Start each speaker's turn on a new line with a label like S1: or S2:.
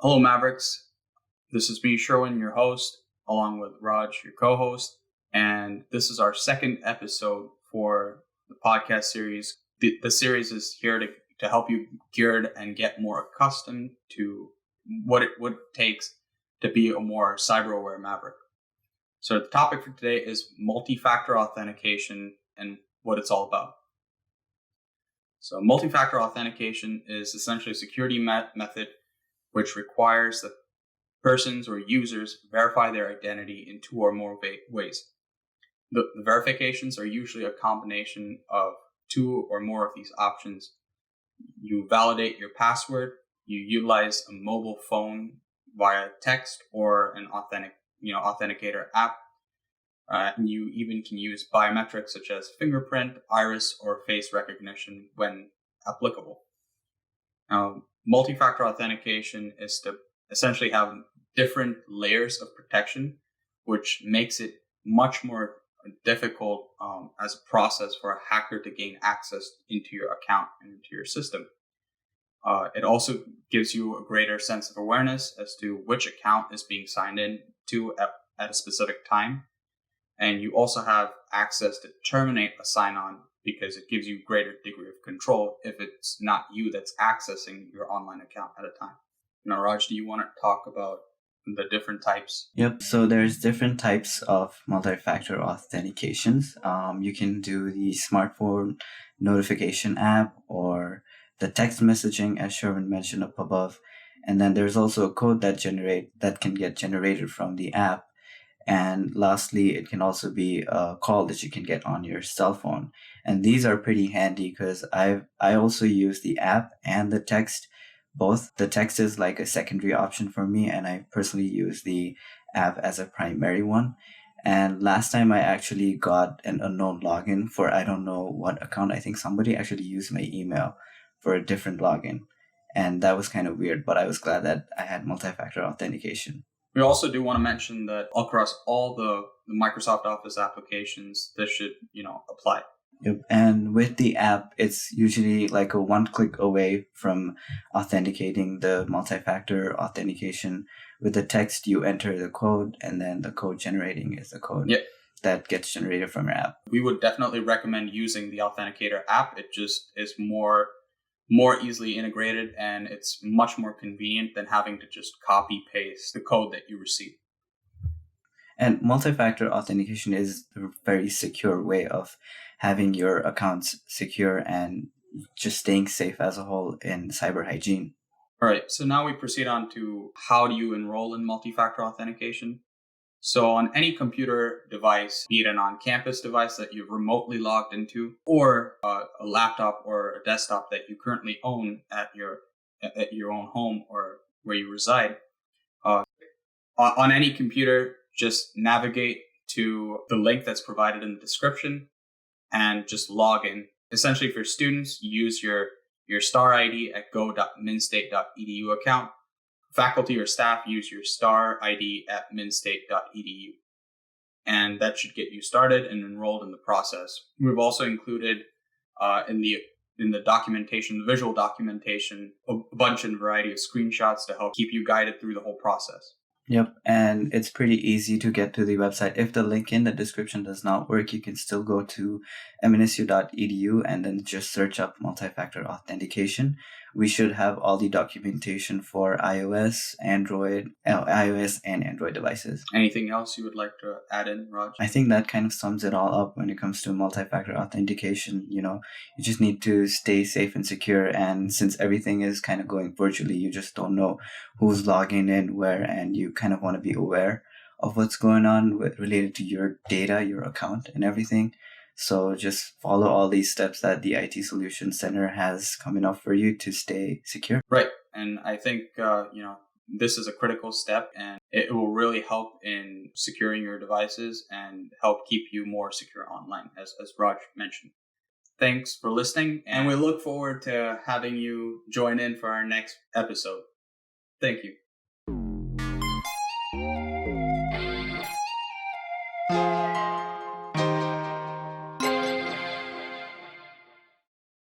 S1: Hello, Mavericks. This is me, Sherwin, your host, along with Raj, your co-host. And this is our second episode for the podcast series. The series is here to help you geared and get more accustomed to what it takes to be a more cyber-aware Maverick. So the topic for today is multi-factor authentication and what it's all about. So multi-factor authentication is essentially a security method which requires that persons or users verify their identity in two or more ways. The verifications are usually a combination of two or more of these options. You validate your password, you utilize a mobile phone via text or an authenticator app. And you even can use biometrics such as fingerprint, iris, or face recognition when applicable. Now, multi-factor authentication is to essentially have different layers of protection, which makes it much more difficult as a process for a hacker to gain access into your account and into your system. It also gives you a greater sense of awareness as to which account is being signed in to at a specific time. And you also have access to terminate a sign-on because it gives you greater degree of control if it's not you that's accessing your online account at a time. Now, Raj, do you want to talk about the different types?
S2: Yep. So there's different types of multi-factor authentications. You can do the smartphone notification app or the text messaging, as Sherwin mentioned up above. And then there's also a code that can get generated from the app. And lastly, it can also be a call that you can get on your cell phone. And these are pretty handy because I also use the app and the text. Both. The text is like a secondary option for me, and I personally use the app as a primary one. And last time I actually got an unknown login for I don't know what account. I think somebody actually used my email for a different login. And that was kind of weird, but I was glad that I had multi-factor authentication.
S1: We also do want to mention that across all the Microsoft Office applications, this should, apply.
S2: Yep. And with the app, it's usually like a one click away from authenticating the multi-factor authentication. With the text, you enter the code, and then the code generating is the code that gets generated from your app.
S1: We would definitely recommend using the Authenticator app. It just is more easily integrated, and it's much more convenient than having to just copy paste the code that you receive.
S2: And multi-factor authentication is a very secure way of having your accounts secure and just staying safe as a whole in cyber hygiene.
S1: All right, so now we proceed on to how do you enroll in multi-factor authentication. So on any computer device, be it an on-campus device that you've remotely logged into, or a laptop or a desktop that you currently own at your own home or where you reside, on any computer, just navigate to the link that's provided in the description and just log in. Essentially, for students, use your star ID at go.minstate.edu account. Faculty or staff, use your star ID at minstate.edu. And that should get you started and enrolled in the process. We've also included in the documentation, the visual documentation, a bunch and variety of screenshots to help keep you guided through the whole process.
S2: Yep, and it's pretty easy to get to the website. If the link in the description does not work, you can still go to mnsu.edu and then just search up multi-factor authentication. We should have all the documentation for iOS and Android devices.
S1: Anything else you would like to add in, Raj?
S2: I think that kind of sums it all up when it comes to multi-factor authentication. You just need to stay safe and secure. And since everything is kind of going virtually, you just don't know who's logging in where, and you kind of want to be aware of what's going on related to your data, your account, and everything. So just follow all these steps that the IT Solutions Center has coming up for you to stay secure.
S1: Right. And I think, this is a critical step, and it will really help in securing your devices and help keep you more secure online, as Raj mentioned. Thanks for listening, and we look forward to having you join in for our next episode. Thank you.